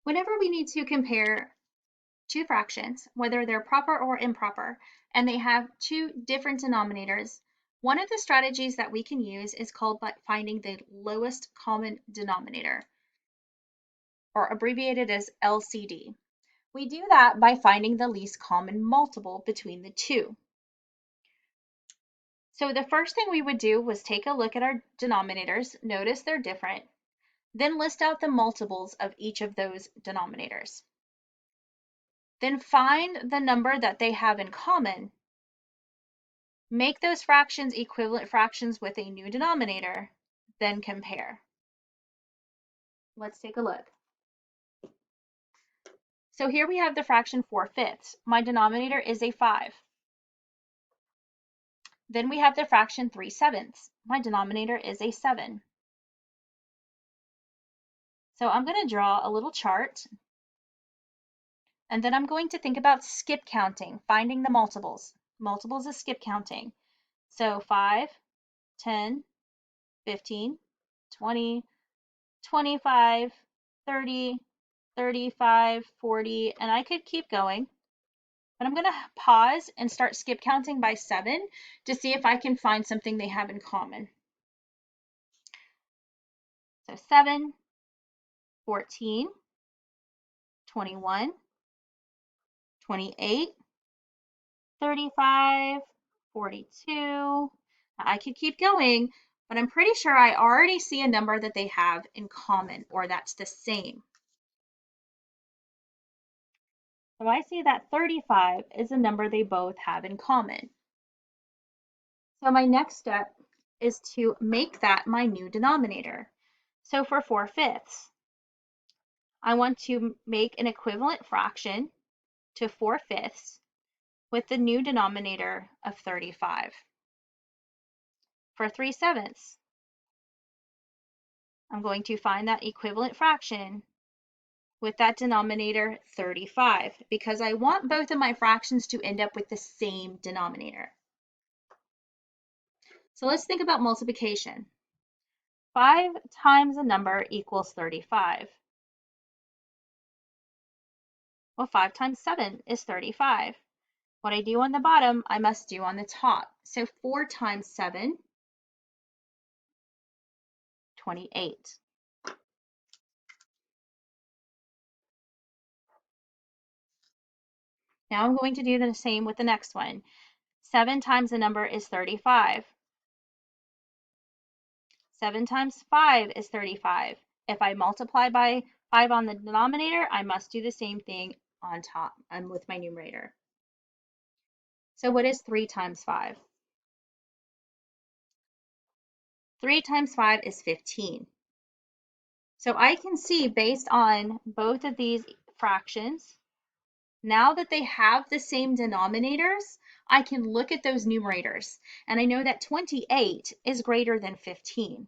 Whenever we need to compare two fractions, whether they're proper or improper, and they have two different denominators, one of the strategies that we can use is called finding the lowest common denominator, or abbreviated as LCD. We do that by finding the least common multiple between the two. So the first thing we would do was take a look at our denominators, notice they're different, then list out the multiples of each of those denominators. Then find the number that they have in common. Make those fractions equivalent fractions with a new denominator, then compare. Let's take a look. So here we have the fraction 4/5. My denominator is a 5. Then we have the fraction 3/7. My denominator is a 7. So I'm going to draw a little chart, and then I'm going to think about skip counting, finding the multiples. Multiples is skip counting. So 5, 10, 15, 20, 25, 30, 35, 40, and I could keep going. But I'm going to pause and start skip counting by 7 to see if I can find something they have in common. So 7, 14, 21, 28, 35, 42. I could keep going, but I'm pretty sure I already see a number that they have in common, or that's the same. So I see that 35 is a number they both have in common. So my next step is to make that my new denominator. So for 4/5, I want to make an equivalent fraction to 4/5 with the new denominator of 35. For 3/7, I'm going to find that equivalent fraction with that denominator 35 because I want both of my fractions to end up with the same denominator. So let's think about multiplication. 5 times a number equals 35. Well, 5 times 7 is 35. What I do on the bottom, I must do on the top. So 4 times 7, 28. Now I'm going to do the same with the next one. 7 times the number is 35. 7 times 5 is 35. If I multiply by 5 on the denominator, I must do the same thing on top and with my numerator. So what is 3 times 5? 3 times 5 is 15. So I can see based on both of these fractions, now that they have the same denominators, I can look at those numerators and I know that 28 is greater than 15.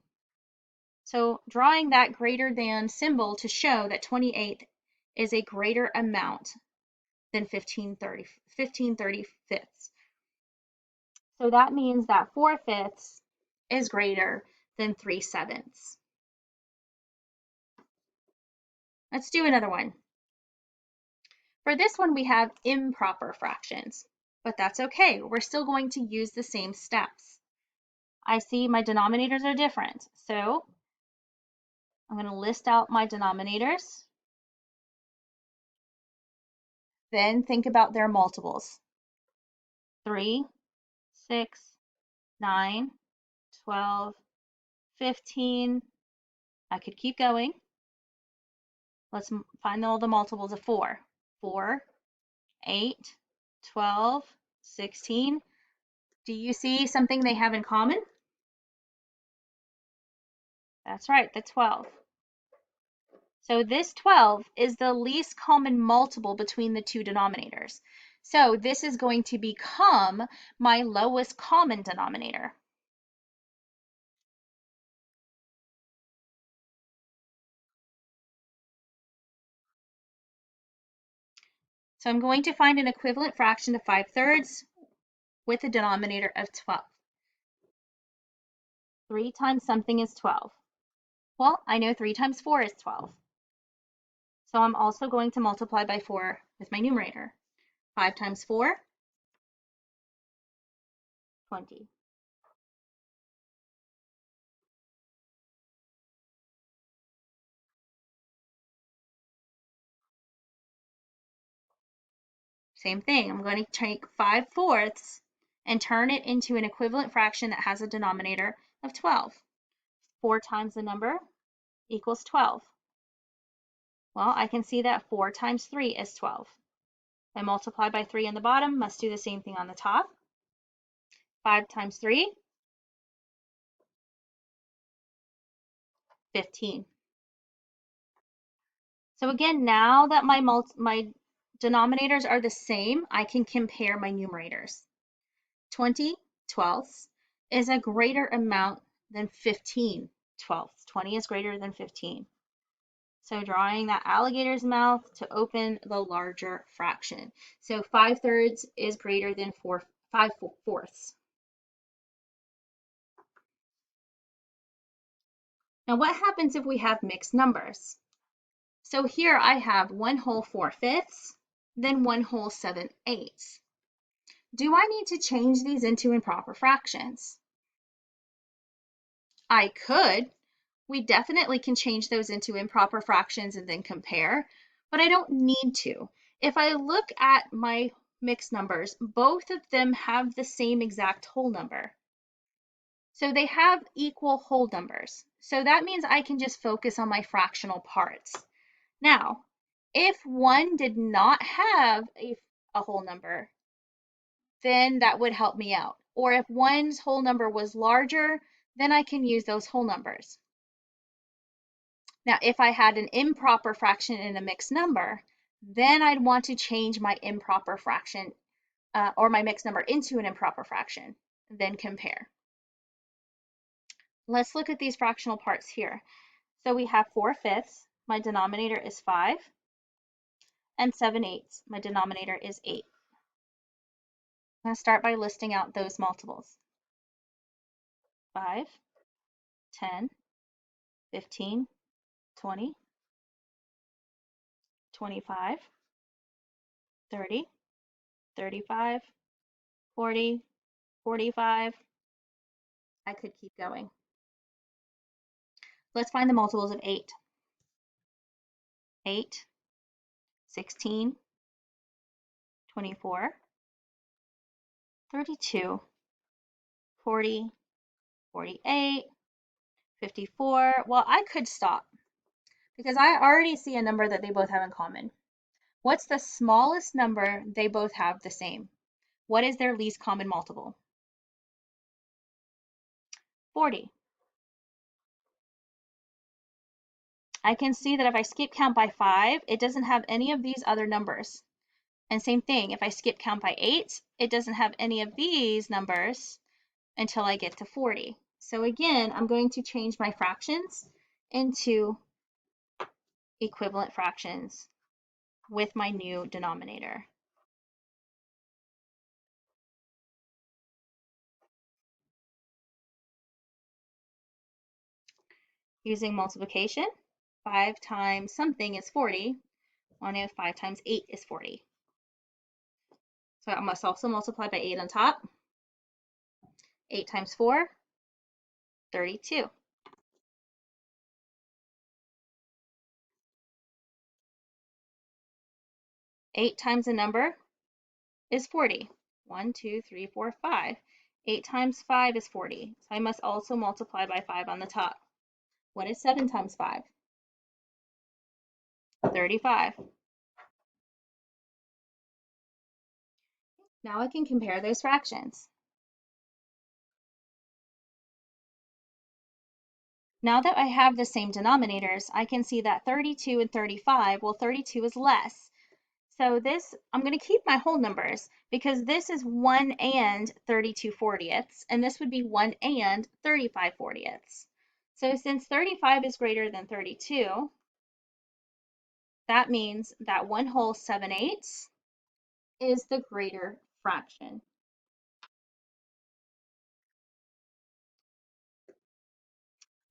So drawing that greater than symbol to show that 28 is a greater amount than 15/35. So that means that 4/5 is greater than 3/7. Let's do another one. For this one, we have improper fractions, but that's okay. We're still going to use the same steps. I see my denominators are different, so I'm going to list out my denominators. Then think about their multiples. 3, 6, 9, 12, 15. I could keep going. Let's find all the multiples of 4. 4, 8, 12, 16. Do you see something they have in common? That's right, the 12. So this 12 is the least common multiple between the two denominators. So this is going to become my lowest common denominator. So I'm going to find an equivalent fraction of 5/3 with a denominator of 12. 3 times something is 12. Well, I know 3 times 4 is 12. So I'm also going to multiply by 4 with my numerator. 5 times 4, 20. Same thing, I'm going to take 5/4 and turn it into an equivalent fraction that has a denominator of 12. 4 times the number equals 12. Well, I can see that 4 times 3 is 12. I multiply by 3 on the bottom, must do the same thing on the top. 5 times 3, 15. So again, now that my denominators are the same, I can compare my numerators. 20/12 is a greater amount than 15/12. 20 is greater than 15. So drawing that alligator's mouth to open the larger fraction. So 5/3 is greater than 5/4. Now what happens if we have mixed numbers? So here I have 1 whole 4/5, then 1 whole 7/8. Do I need to change these into improper fractions? I could. We definitely can change those into improper fractions and then compare, but I don't need to. If I look at my mixed numbers, both of them have the same exact whole number. So they have equal whole numbers. So that means I can just focus on my fractional parts. Now, if one did not have a whole number, then that would help me out. Or if one's whole number was larger, then I can use those whole numbers. Now, if I had an improper fraction in a mixed number, then I'd want to change my improper fraction or my mixed number into an improper fraction, then compare. Let's look at these fractional parts here. So we have 4/5, my denominator is 5, and 7/8, my denominator is 8. I'm going to start by listing out those multiples. 5, 10, 15, 20, 25, 30, 35, 40, 45. I could keep going. Let's find the multiples of 8. 8, 16, 24, 32, 40, 48, 54. Well, I could stop because I already see a number that they both have in common. What's the smallest number they both have the same? What is their least common multiple? 40. I can see that if I skip count by 5, it doesn't have any of these other numbers. And same thing, if I skip count by 8, it doesn't have any of these numbers until I get to 40. So again, I'm going to change my fractions into equivalent fractions with my new denominator. Using multiplication, 5 times something is 40. I know 5 times 8 is 40. So I must also multiply by 8 on top. 8 times 4, 32. 8 times a number is 40. 1, 2, 3, 4, 5. 8 times 5 is 40. So I must also multiply by 5 on the top. What is 7 times 5? 35. Now I can compare those fractions. Now that I have the same denominators, I can see that 32 and 35, well, 32 is less. So this, I'm going to keep my whole numbers because this is 1 and 32/40ths, and this would be 1 and 35/40ths. So since 35 is greater than 32, that means that 1 whole 7/8 is the greater fraction.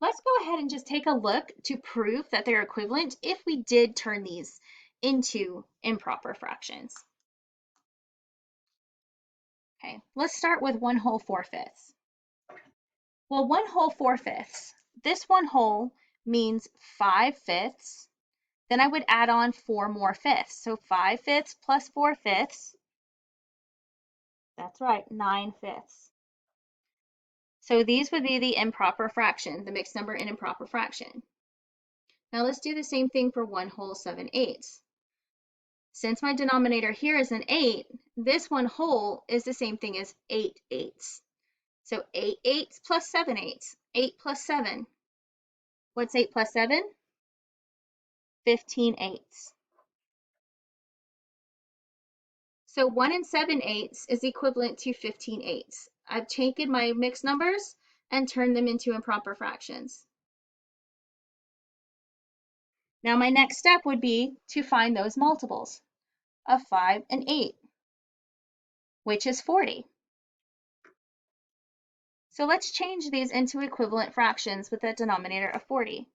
Let's go ahead and just take a look to prove that they're equivalent if we did turn these into improper fractions. Okay, let's start with 1/4. Well, 1/4, this 1/2 means 5/5. Then I would add on 4 more fifths. So 5/5 plus 4/5, that's right, 9/5. So these would be the improper fraction, the mixed number and improper fraction. Now let's do the same thing for 1/7/8. Since my denominator here is an 8, this 1/2 is the same thing as 8/8. So 8/8 plus 7/8. 8 plus 7. What's 8 plus 7? 15/8. So 1 7/8 is equivalent to 15/8. I've taken my mixed numbers and turned them into improper fractions. Now my next step would be to find those multiples of 5 and 8, which is 40. So let's change these into equivalent fractions with a denominator of 40.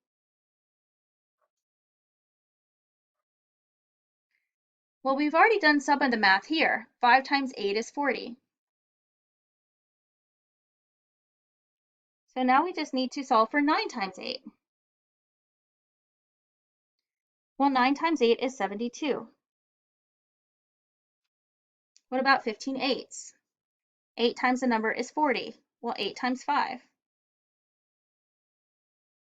Well, we've already done some of the math here. 5 times 8 is 40. So now we just need to solve for 9 times 8. Well, 9 times 8 is 72. What about 15/8? 8 times the number is 40. Well, 8 times 5.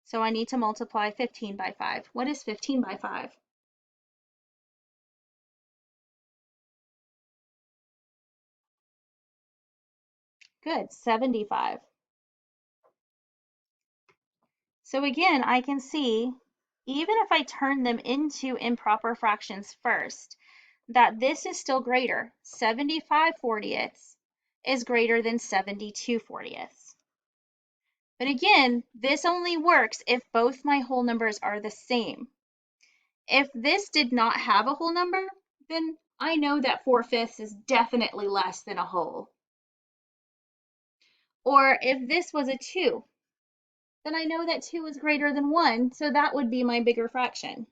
So I need to multiply 15 by 5. What is 15 by 5? Good, 75. So again, I can see, even if I turn them into improper fractions first, that this is still greater. 75/40 is greater than 72/40. But again, this only works if both my whole numbers are the same. If this did not have a whole number, then I know that 4/5 is definitely less than a whole. Or if this was a 2, then I know that 2 is greater than 1, so that would be my bigger fraction.